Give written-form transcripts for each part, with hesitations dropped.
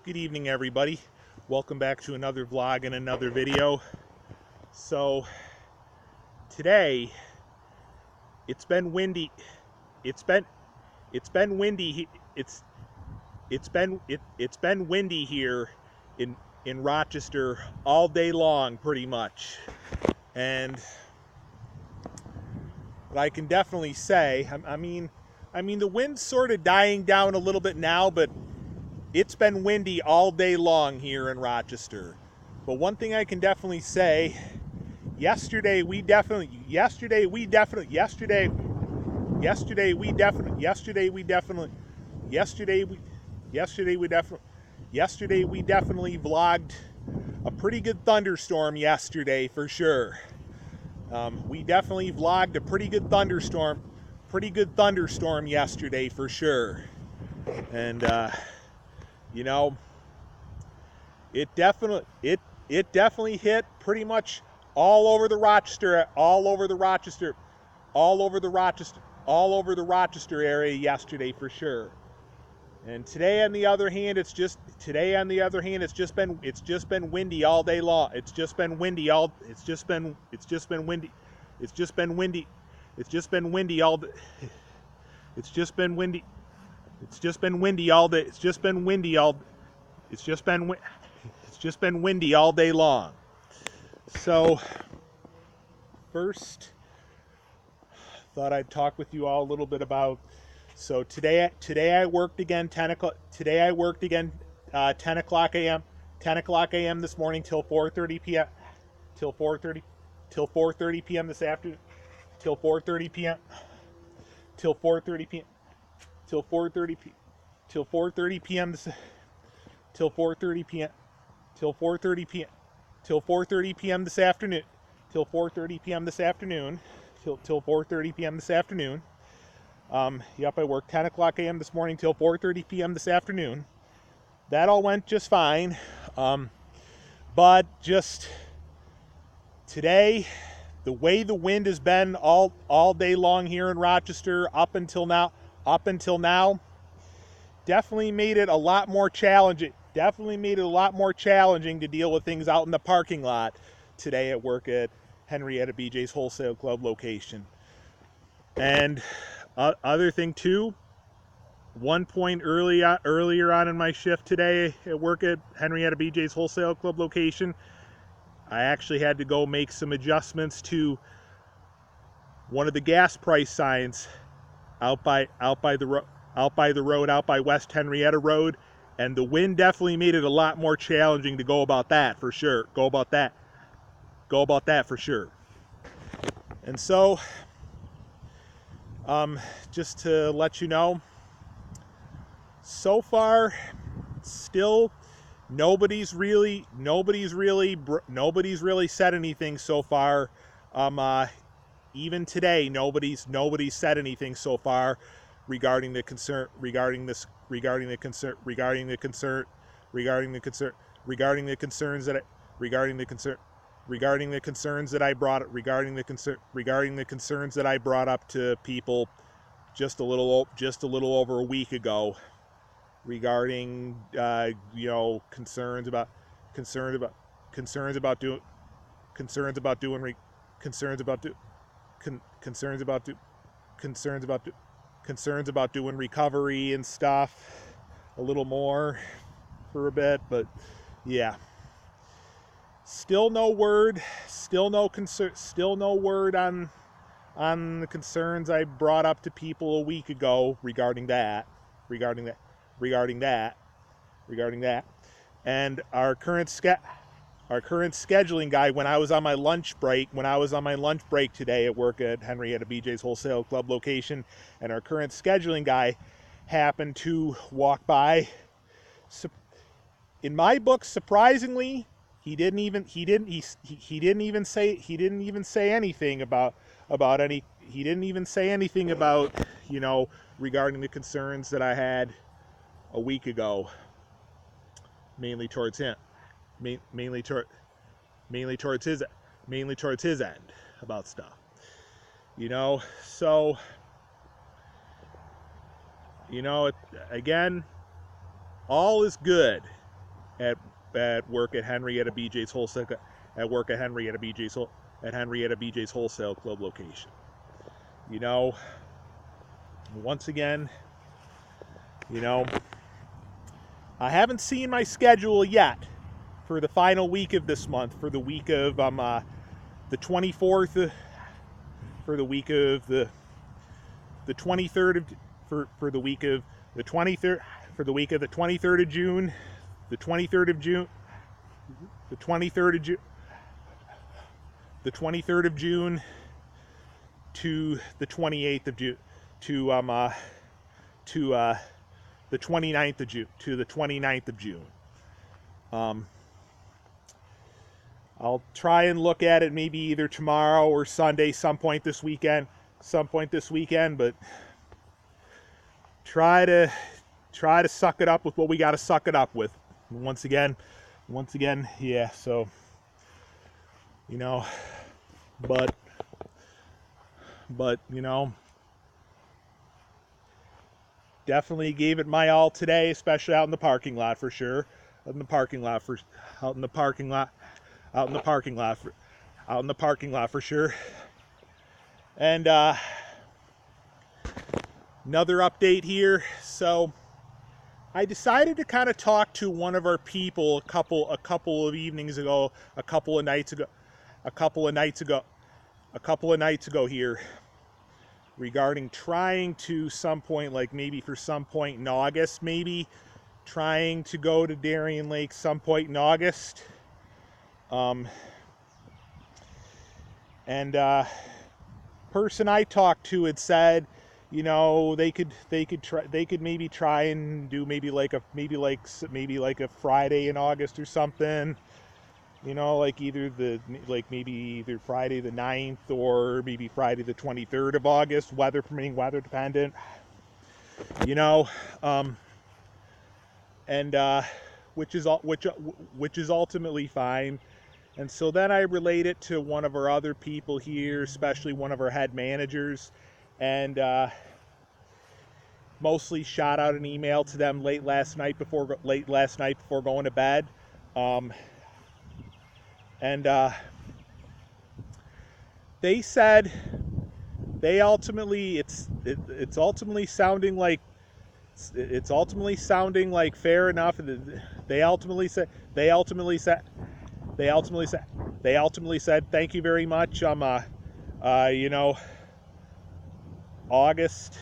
Good evening, everybody. Welcome back to another vlog and another video. So today it's been windy. It's been windy. It's been windy here in Rochester all day long, pretty much. And what I can definitely say, I mean the wind's sort of dying down a little bit now, but it's been windy all day long here in Rochester. But one thing I can definitely say, yesterday we definitely vlogged a pretty good thunderstorm yesterday for sure. We definitely vlogged a pretty good thunderstorm yesterday for sure. And you know, it definitely hit pretty much all over the Rochester area yesterday for sure. And today on the other hand, it's just been windy all day long. It's just been windy all day. It's just been windy all day. It's just been windy all day long. So first, thought I'd talk with you all a little bit about. So today I worked again 10 o'clock. Today I worked again 10 o'clock a.m. 10 o'clock a.m. this morning till 4:30 p.m. till 4:30 p.m. this afternoon. Till 4:30 p.m. till 4:30 p.m. till 4:30 p.m. till 4:30 p.m. till 4:30 p.m. till 4:30 p.m. till 4:30 p.m. this afternoon. Till 4:30 p.m. this afternoon. Till 4:30 p.m. this afternoon. Yep, I worked 10 o'clock a.m. this morning till 4:30 p.m. this afternoon. That all went just fine. But just today, the way the wind has been all day long here in Rochester up until now, definitely made it a lot more challenging. Definitely made it a lot more challenging to deal with things out in the parking lot today at work at Henrietta BJ's Wholesale Club location. And other thing too, one point earlier on in my shift today at work at Henrietta BJ's Wholesale Club location, I actually had to go make some adjustments to one of the gas price signs out by West Henrietta Road, and the wind definitely made it a lot more challenging to go about that for sure. For sure. And so, just to let you know, so far, still nobody's really said anything so far. Even today, nobody's said anything so far regarding the concerns that I brought up to people just a little over a week ago regarding concerns about doing recovery and stuff a little more for a bit. But yeah, still no word on the concerns I brought up to people a week ago regarding that. And our current scheduling guy, when I was on my lunch break today at work at Henrietta BJ's Wholesale Club location, and our current scheduling guy happened to walk by. In my book, surprisingly, he didn't even say anything about regarding the concerns that I had a week ago, mainly towards him, mainly towards his end about stuff, so again, all is good. at work at Henrietta BJ's Wholesale at work at Henrietta BJ's Wholesale Club location. You know, once again, you know, I haven't seen my schedule yet for the final week of this month, for the week of the 24th, for the week of the 23rd of for the week of the 23rd, for the week of the 23rd of June, the 23rd of June, the 23rd of June, the 23rd of June to the 28th of June, to the 29th of June, to the 29th of June. I'll try and look at it maybe either tomorrow or Sunday, some point this weekend, but try to suck it up with what we got to suck it up with. Once again, yeah, so, you know, but, you know, definitely gave it my all today, especially out in the parking lot for sure. Out in the parking lot for sure. And another update here. So I decided to kind of talk to one of our people a couple of evenings ago, a couple of nights ago here, regarding trying to some point, like maybe for some point in August, maybe trying to go to Darien Lake some point in August. Person I talked to had said, you know, they could maybe try and do maybe like a Friday in August or something. You know, like maybe either Friday the 9th or maybe Friday the 23rd of August, weather permitting, weather dependent. You know, which is ultimately fine. And so then I relate it to one of our other people here, especially one of our head managers, and mostly shot out an email to them late last night before going to bed. They said it's ultimately sounding like fair enough. They ultimately said thank you very much. You know, August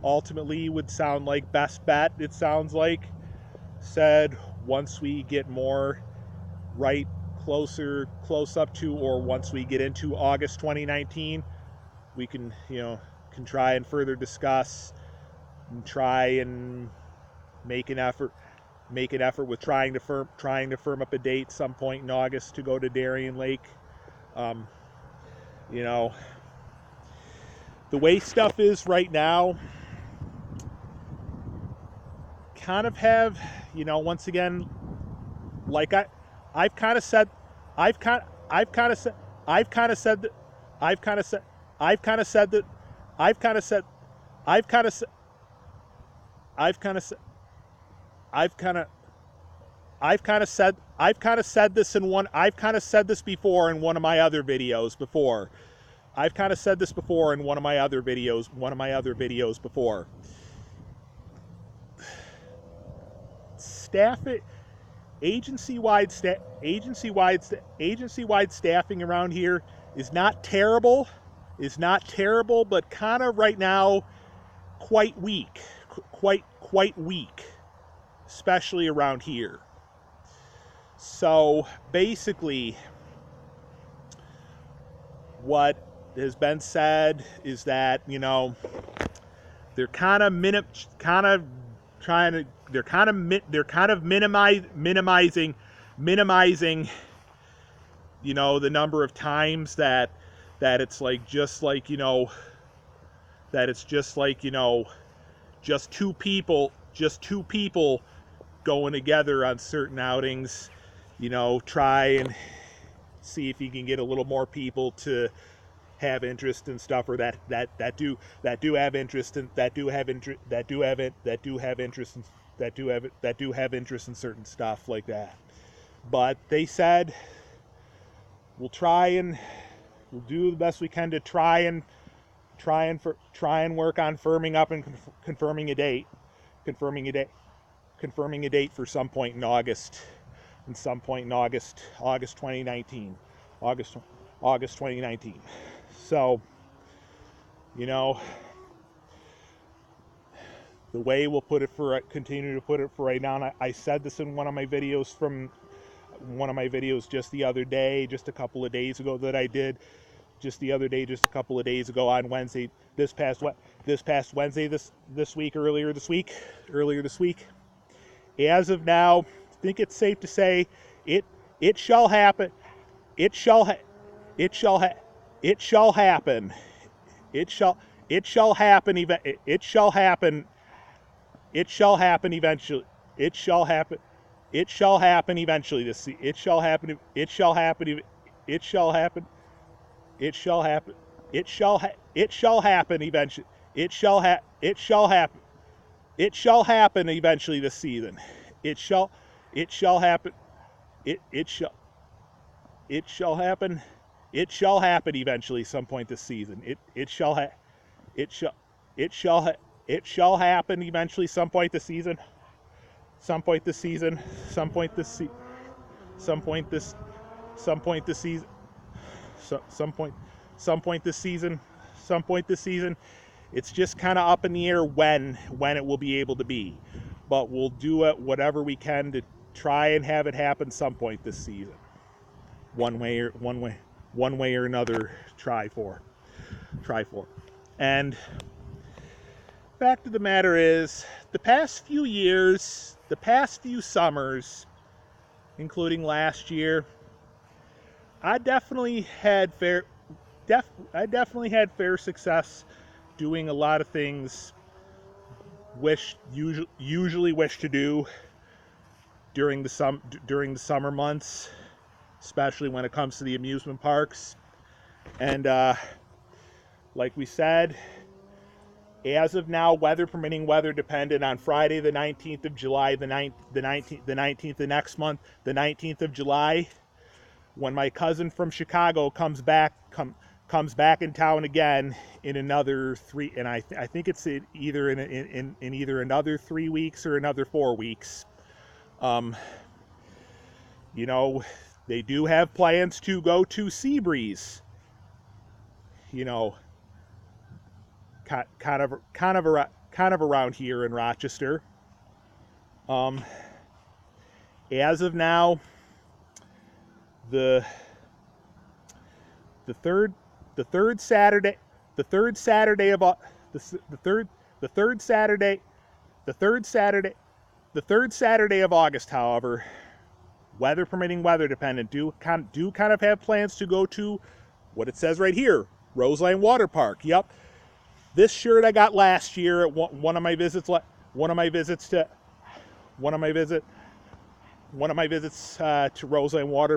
ultimately would sound like best bet. It sounds like, said once we get more close up to, or once we get into August 2019, we can try and further discuss and try and make an effort with trying to firm up a date some point in August to go to Darien Lake. You know, the way stuff is right now, kind of have, you know, once again, like I've kind of said that this before in one of my other videos before. Staff it. Agency-wide staffing around here is not terrible, but kind of right now quite weak, especially around here. So basically, what has been said is that, you know, they're kind of minimizing, you know, the number of times that it's like just two people going together on certain outings. You know, try and see if you can get a little more people to have interest in stuff, or that do have interest in certain stuff like that. but they said we'll do the best we can to try and work on firming up and confirming a date for some point in August, August 2019, August 2019. So, you know, the way we'll continue to put it for right now, and I said this in one of my videos just the other day, just a couple of days ago that I did, just a couple of days ago on Wednesday, this past Wednesday, earlier this week. As of now, I think it's safe to say it shall happen. It shall happen. It shall happen. It shall happen. It shall happen eventually. It shall happen. It shall happen eventually. It shall happen. It shall happen. It shall happen. It shall happen. It shall happen eventually. It shall happen. It shall happen eventually this season. It shall happen. It shall happen. It shall happen eventually some point this season. It shall happen eventually some point this season. Some point this season. Some point this season. Some point this season. It's just kind of up in the air when it will be able to be, but we'll do it whatever we can to try and have it happen some point this season. One way or another. Try for. And fact of the matter is, the past few summers, including last year, I definitely had fair success doing a lot of things usually wish to do during the summer months, especially when it comes to the amusement parks. And like we said, as of now, weather permitting, weather dependent, on Friday the 19th of July, the 19th of next month, the 19th of July, when my cousin from Chicago comes back in town again in another 3, and I think it's either in either another 3 weeks or another 4 weeks. You know, they do have plans to go to Seabreeze. You know, kind of around here in Rochester. As of now, the third Saturday of August, however, weather permitting, weather dependent, do kind of have plans to go to what it says right here, Roseland Water Park. Yep, this shirt I got last year at one of my visits to Roseland Water